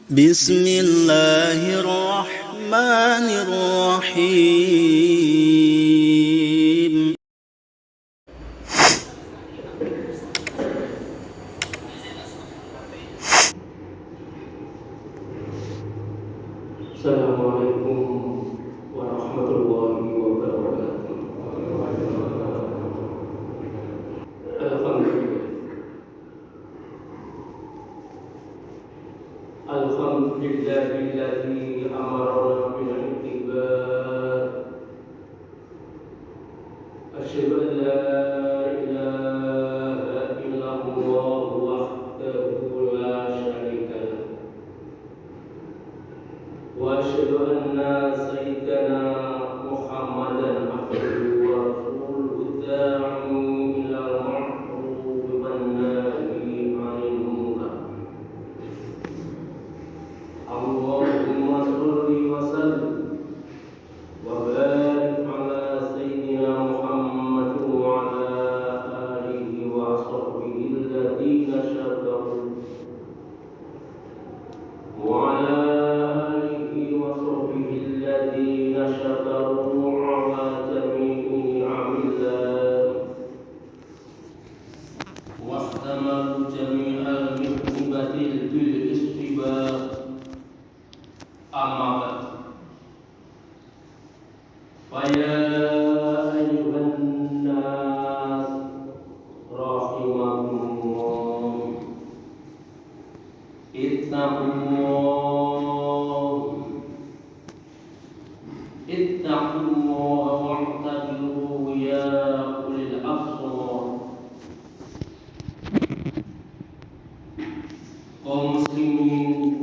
بسم الله الرحمن الرحيم. Assalamualaikum warahmatullahi wabarakatuh. Alhamdulillahilladzi amarna bil ittiba'. Asyhadu an la ilaha illallah wahdahu la syarika lah. Wa asyhadu anna sayyidana Muhammadan abduhu wa rasuluhu da'i ilal ma'ruf wan nahi 'anil munkar. Allahumma sholli wa sallim wa barik ala sayyidina Muhammad wa ala alihi wa sahbihi alladhina syakaru wa ala alihi wa sahbihi alladhina syakaru ala jami'i amillah wa ihtamalu jami'al mihnibatil bil istibaq. Amma ba'd. Faya ayyuhan nas rahimakumullah, ittaqullah wa'tabiru ya ulil absar. Kaum muslimin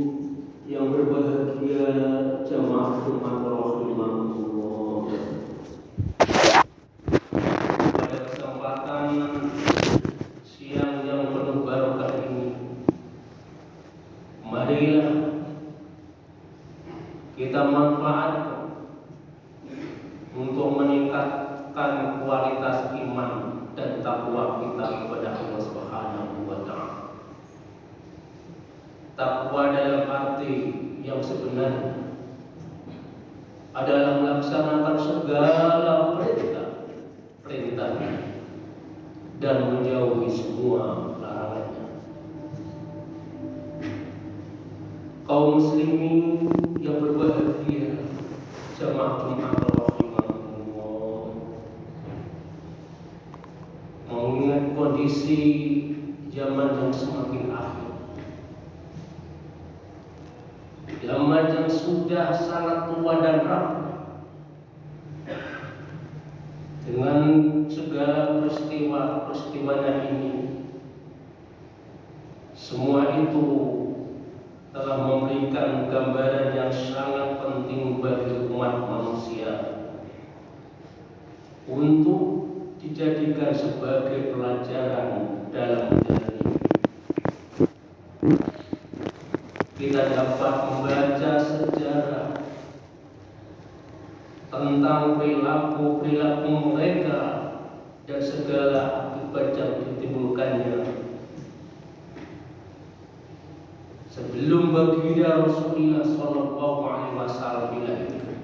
yang berbahagia, jamaah Jumat rahimahullah. Pada kesempatan siang yang penuh barokah ini, marilah kita manfaatkan untuk meningkatkan kualitas iman dan takwa kita kepada Allah Subhanahu wa taala. Takwa dalam arti yang sebenarnya adalah melaksanakan segala perintahnya dan menjauhi semua larangannya. Kaum muslimin yang berbahagia, jamaah Jumat rahimahullah, mengingat kondisi zaman yang semakin akhir, zaman yang sudah sangat tua dan rapuh, dengan segala peristiwanya ini, semua itu telah memberikan gambaran yang sangat penting bagi umat manusia untuk dijadikan sebagai pelajaran dalam menjalani. Kita dapat membaca sejarah tentang perilaku mereka dan segala akibat yang ditimbulkannya sebelum baginda Rasulullah sallallahu alaihi wasallam dilahirkan.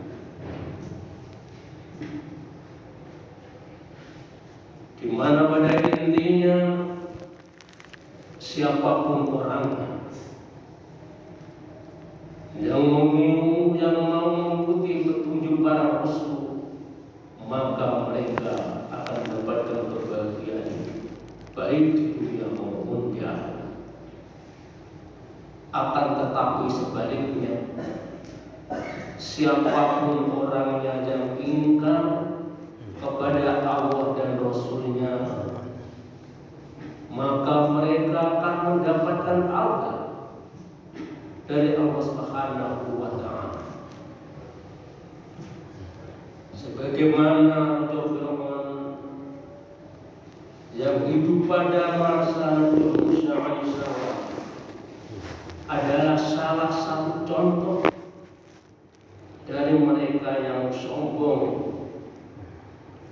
Di mana pada intinya siapapun orangnya yang mau mengikuti petunjuk para rasul, maka mereka akan mendapatkan kebahagiaan baik di dunia maupun di akhirat. Akan tetapi sebaliknya, siapapun orangnya yang ingkar kepada Allah dan Rasulnya, maka mereka akan mendapatkan azab dari Allah Subhanahu wa taala. Sebagaimana firman yang hidup pada masa Nabi Musa alaihissalam adalah salah satu contoh dari mereka yang sombong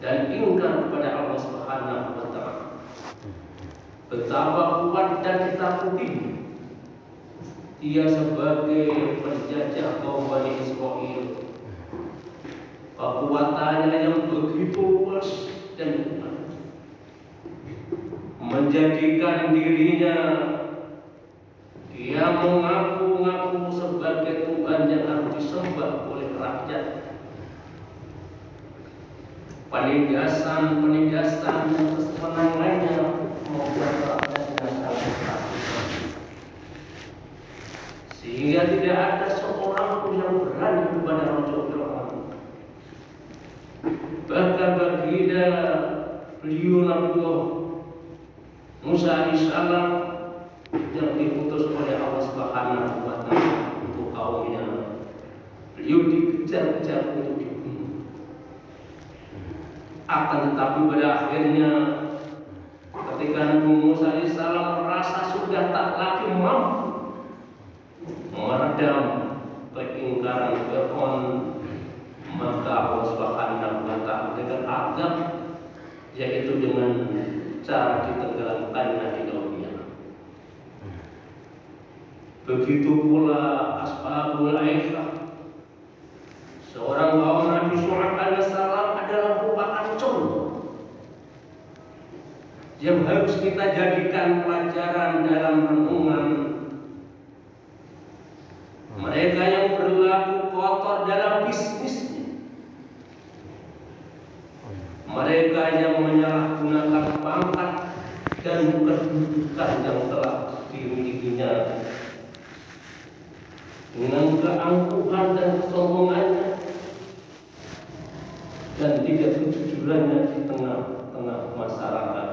dan ingkar kepada Allah Subhanahu wa taala. Betapa kuat dan ditakuti dia sebagai penjajah kaum Bani Israel. Kekuatannya yang begitu luas dan menjadikan dirinya dia mengaku-ngaku sebagai Tuhan yang harus disembah oleh rakyat. Penindasan yang kesenangannya membuat rakyatnya sangat ketakutan, sehingga tidak ada seorang pun yang berani kepada Raja Fir'aun. Bahkan baginda beliau Nabiullah Musa alaihissalam yang diutus oleh Allah Subhanahu wa Ta'ala untuk kaumnya, beliau dikejar-kejar untuk dibunuh. Akan tetapi pada akhirnya ketika Nabi Musa alaihissalam merasa sudah tak lagi mampu meredam keingkaran Fir'aun, maka Allah Subhanahu wa Ta'ala dengan azab, yaitu dengan cara ditenggelamkannya di lautnya. Begitu pula Ashabul Aikah, seorang kaum Nabi Syuaib alaihissalam, adalah merupakan contoh yang harus kita jadikan pelajaran dalam renungan. Mereka yang berlaku kotor dalam bisnisnya, mereka yang menyalahgunakan pangkat dan kedudukan yang telah dimilikinya dengan keangkuhan dan kesombongannya dan tidak kejujurannya di tengah-tengah masyarakat.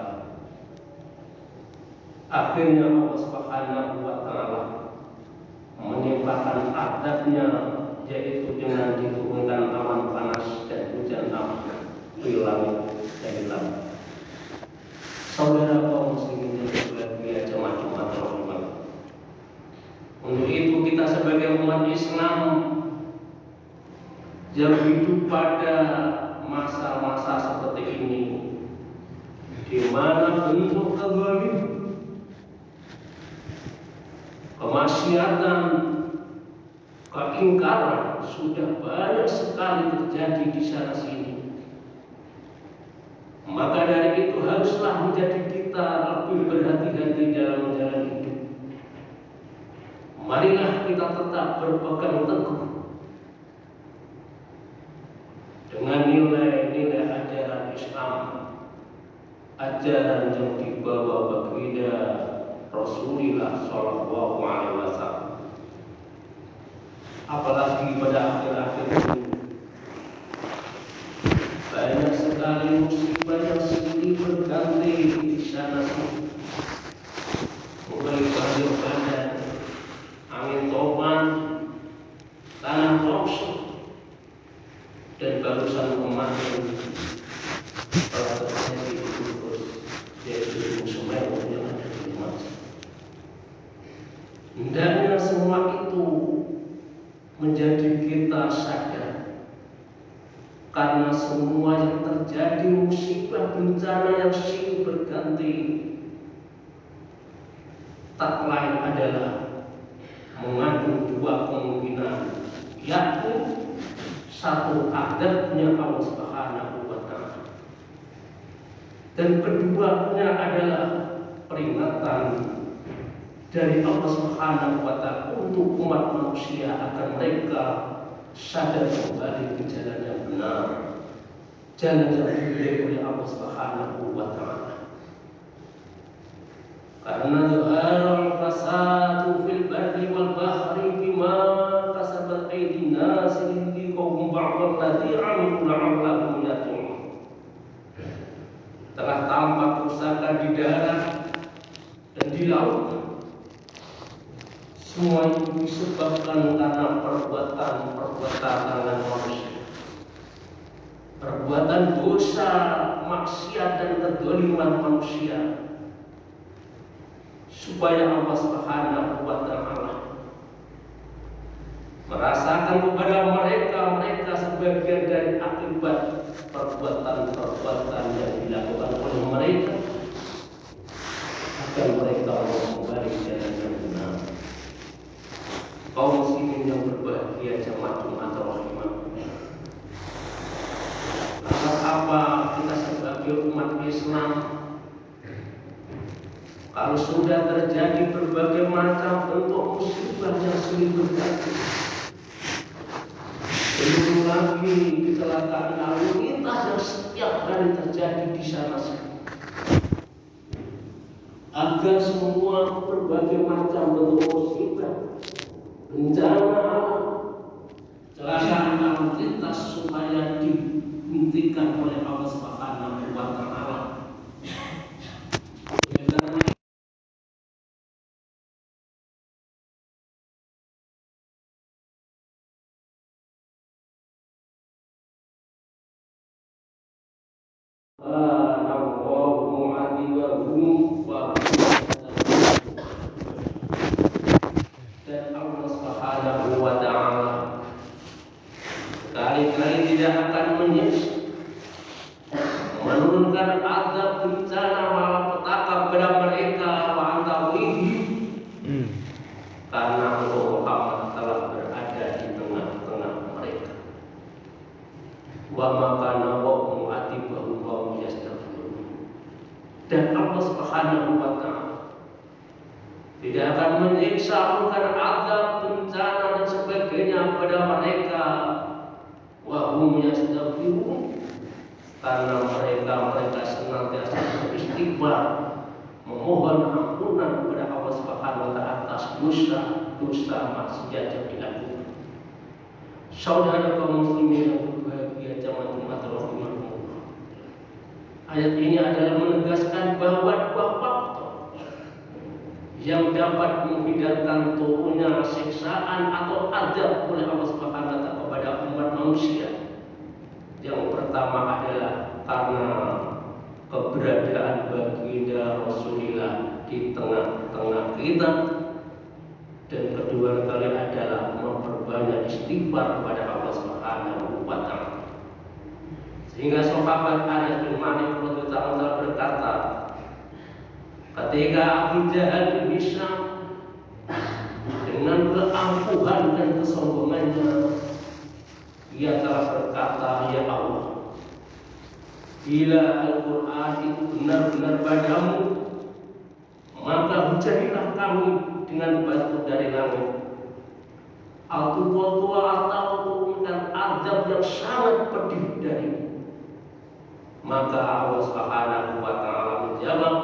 Akhirnya Allah Subhanahu wa Ta'ala menimpakan azabnya, yaitu dengan diturunkan awan panas dan hujan api di langit dari langit. Saudara kaum muslimin yang berbahagia, jemaah Jumat rahimah. Untuk itu kita sebagai umat Islam yang hidup pada masa-masa seperti ini, di mana bentuk kezaliman, kemaksiatan, keingkaran sudah banyak sekali terjadi di sana sini. Maka dari itu haruslah menjadi kita lebih berhati-hati dalam menjalani hidup. Marilah kita tetap berpegang teguh dengan nilai-nilai ajaran Islam, ajaran yang dibawa baginda Rasulullah Shallallahu Alaihi Wasallam. Apalagi pada akhir-akhir ini banyak sekali musibah yang silih berganti di sana sini, mulai banjir bandang, angin topan, tanah longsor, dan barusan kemarin telah terjadi di Kudus, yaitu Gunung Semeru yang ada di Lumajang. Hendaknya semua itu menjadi kita sadar, karena semua yang terjadi musibah bencana yang silih berganti tak lain adalah mengandung dua kemungkinan, yakni satu, adabnya Allah Subhanahu wa Ta'ala, dan keduanya adalah peringatan dari Allah Subhanahu wa Ta'ala untuk umat manusia agar mereka sadar kembali ke jalan yang benar, jalan yang dipilih oleh Allah Subhanahu wa Ta'ala. Karena zaharal fasadu fil barri wal bahri bima kasabat aydin nas liqawm ba'dal ladzi 'amilu la'allahum yarji'un. Telah tampak kerusakan di darat dan di laut. Semua itu disebabkan karena perbuatan tangan manusia, perbuatan dosa, maksiat dan kedzaliman manusia, supaya Allah Subhanahu wa Ta'ala merasakan kepada mereka sebagian dari akibat perbuatan yang dilakukan oleh mereka, agar mereka mau kembali jalan yang benar. berbahagia jemaat Jumat rahimahumullah. Lantas apa kita sebagai umat Islam kalau sudah terjadi berbagai macam bentuk musibah yang silih berganti, belum lagi kecelakaan lalu lintas yang setiap hari terjadi di sana sini, agar semua berbagai macam bentuk musibah, bencana alam, kecelakaan lalu lintas supaya dihentikan oleh Allah Subhanahu wa Ta'ala. Dan Allah Subhanahu wa Ta'ala kali-kali tidak akan menyiksa, menurunkan azab bencana malapetaka kepada mereka wa antawihi, karena Engkau Muhammad telah berada di tengah-tengah mereka. Wa makana wa mu'atibahum wa yastaghfirun. Dan Allah Subhanahu wa Ta'ala tidak akan menyiksa, bukan azab, bencana dan sebagainya pada mereka. Wa hum yastaghfirun, karena mereka senantiasa beristighfar, memohon ampunan kepada Allah Subhanahu wa Ta'ala atas dosa maksiat yang dilakukan. Saudara kaum muslimin yang berbahagia jemaat Jumat rahimahumullah, ayat ini adalah menegaskan bahwa dua faktor yang dapat menghindarkan turunnya siksaan atau azab oleh Allah Subhanahu wa Ta'ala kepada umat manusia. Yang pertama adalah karena keberadaan baginda Rasulullah di tengah-tengah kita, dan kedua kali adalah memperbanyak istighfar kepada Allah Subhanahu wa Ta'ala. Sehingga sahabat Anas bin Malik radhiyallahu anhu berkata, ketika Abu Jahal bin Hisham dengan keangkuhan dan kesombongannya, ia telah berkata, ya Allah, bila Al-Quran itu benar-benar padamu, maka hujanilah kami dengan batu dari langit, atau turunkan azab yang sangat pedih darimu. Maka Allah Subhanahu wa Ta'ala menjawab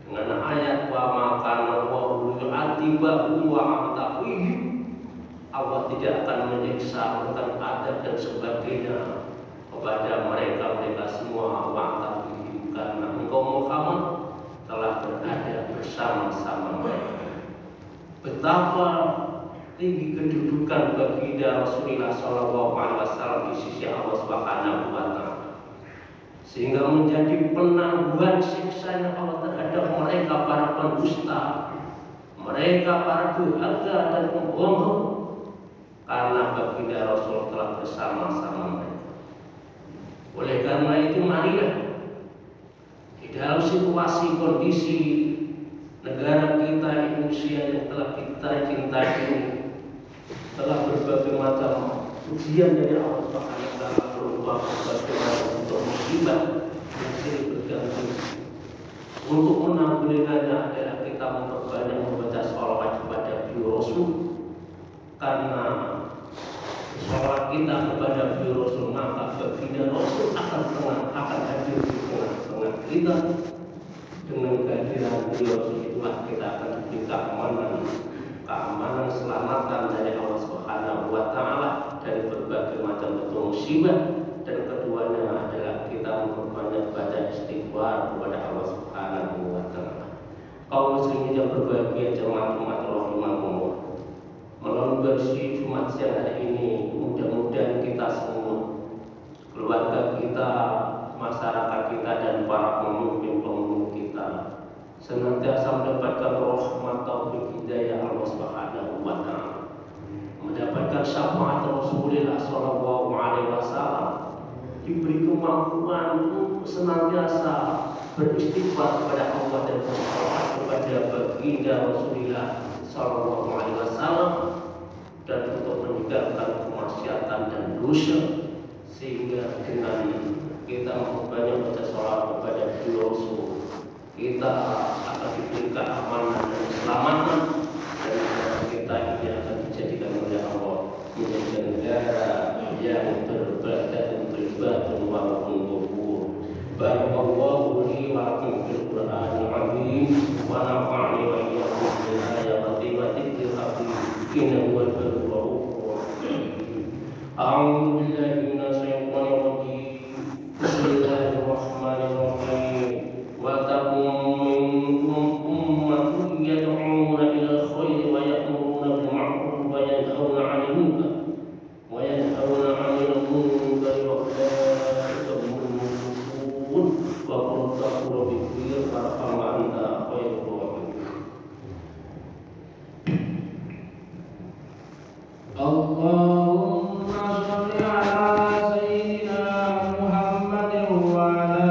dengan ayat wa makana wa yu'adzibahum wa amtafihi. Allah tidak akan menyiksa, bukan adab dan sebagainya kepada mereka semua wa amtafihi, karena engkau Muhammad telah berada bersama-sama mereka. Betapa tinggi kedudukan baginda Rasulullah SAW di sisi Allah Subhanahu wa Ta'ala, sehingga menjadi penangguhan siksanya Allah terhadap mereka para pendusta, mereka para durhaka dan pembohong, karena baginda Rasul telah bersama-sama mereka. Oleh karena itu, marilah di dalam situasi kondisi negara kita Indonesia yang telah kita cintai ini, telah berbagai macam ujian dari Allah Subhanahu wa Ta'ala berupa berbagai macam untuk musibah yang silih berganti. Untuk menanggulanginya adalah kita memperbanyak membaca sholawat kepada beliau Rasul, karena sholawat kita kepada beliau Rasul, maka baginda Rasul akan hadir di tengah-tengah kita. Dengan kehadiran beliau Rasul itulah kita akan diberi keamanan, selamatan dari Allah Subhanahu wa Ta'ala dari berbagai macam bentuk musibah. Dan keduanya adalah kita memperbanyak baca istighfar kepada Allah Subhanahu wa Ta'ala. Kaum muslimin yang berbahagia jemaat rahimahumullah, melalui bersih Jumat siang hari ini, mudah-mudahan kita semua, keluarga kita, masyarakat kita, dan para pemimpin kita senantiasa mendapatkan rahmat taufik hidayah Allah Subhanahu wa Ta'ala, mendapatkan syafaat Rasulullah sallallahu alaihi wasallam, diberi kemampuan untuk senantiasa beristighfar kepada Allah dan bersalawat kepada baginda Rasulullah sallallahu alaihi wasallam, dan untuk meninggalkan dosa, sehingga dengan kita banyak baca sholawat kepada Rasul, kita akan diberi keamanan dan keselamatan, dan kita ini akan dijadikan oleh Allah menjadi negara yang berberadat beribadah walaupun kubur. Barakallahu li wa lakum fil Qur'anil azim wa nafa'ani wa iyyakum bil ayati wa dzikril hakim innahu huwal ghafurur rahim. A'udzu billahi minasy syaithanir rajim. Bismillahirrahmanirrahim. Wa takum minkum ummatun yad'una ilal khairi wa ya'muruna bil ma'ruf wa yanhauna 'anil munkar wa yanhauna 'anil munkari wa ulaika humul muflihun. Wa qul taqulu bighfir farham anta khairur rahimin. Allahumma shalli ala sayyidina Muhammadin wa ala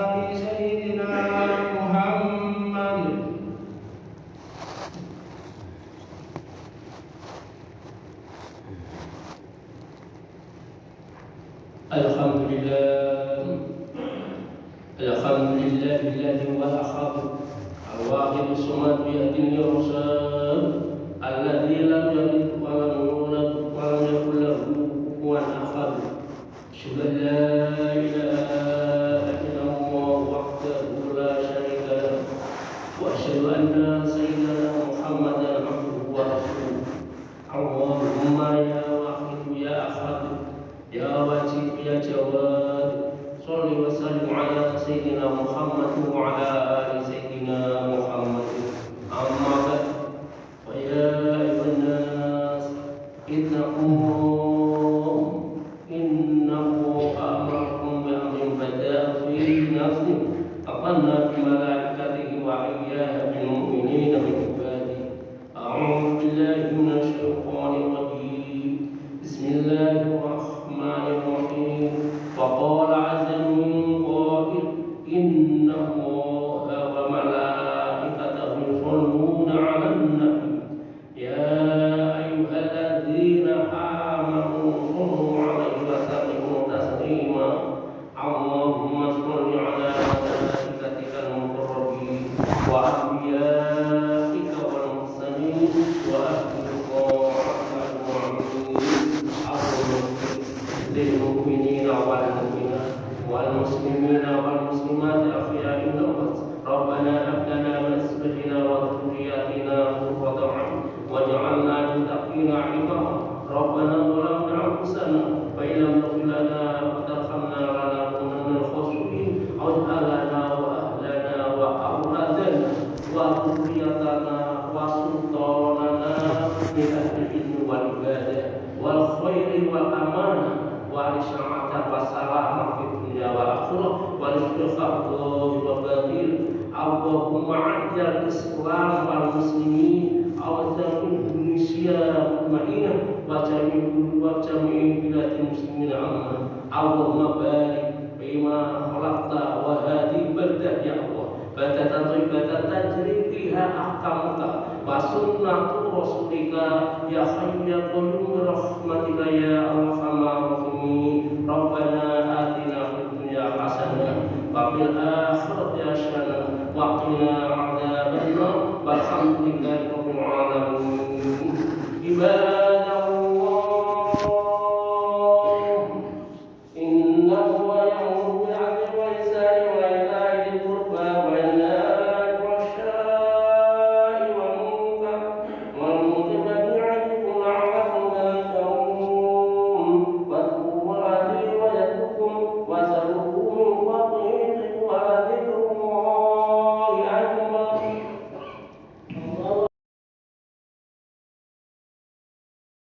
ali sayyidina Muhammad. Alhamdulillahilladzi wa akhadha al-wahid as-samad yahdini rasul alladzi lam yalid wa lam yulad wa lam yakul lahu kufuwan ahad. Asyhadu an la ilaha illallah wahdahu la syarika lahu wa asyhadu anna sayyidana Muhammadan abduhu wa rasuluh. Allahumma ya wahid ya ahad ya wajib ya jawad, sholli wa sallim ala sayyidina Muhammad wa ala ali sayyidina Muhammad. Amma ba'd, fa ya ayyuhan nas innahu amarakum bi amrin bada'a fi nafsihi aqanna bi malaikatihi wa iyyaha bil mu'minina min ibadihi. A'udzu billahi minasy syaithanir rajim. Bismillahirrahmanirrahim. Wa qala 'azza min qail inna Allaha wa malaikatahu yusholluna 'alan nabi ya ayyuhalladzina amanu shollu 'alaihi wa sallimu taslima. Allahumma sholli 'ala malaikatikal muqarrabin wa anbiya'ika wal mursalin wa ahli ta'atil mu'minin lil mu'minina wal mu'minat wal muslimina wal muslimat ahya'in wa amwat. Rabbana hab lana min azwajina wa dhurriyyatina qurrata a'yun waj'alna lil muttaqina imama. Rabbana zalamna anfusana wa illam taghfir lana wa tarhamna lanakunanna minal khasirin. Waj'al lana wa ahlana wa awladana wa dhurriyyatana wa sultanana min ahli ilmi wal ibadah wal khairi wal amanah wa risya'atan wa salamah fid dunya wal akhirah wa rizqan wa batil. Allahumma ajal Islam wal muslimin awzal Indonesia ma'inah wa jami'i biladil muslimin amma. Allahumma barik bima khalaqta wa hadhihi baldah ya Allah badatan tayyibatan tajri fiha ahkamuka wa sunnatu rasulika ya hayyu ya qayyum rahmatika ya arhamar rahimin. Rabbana atina fid dunya hasanah wa fil akhirati hasanah wa qina adzabannar walhamdulillahi rabbil alamin.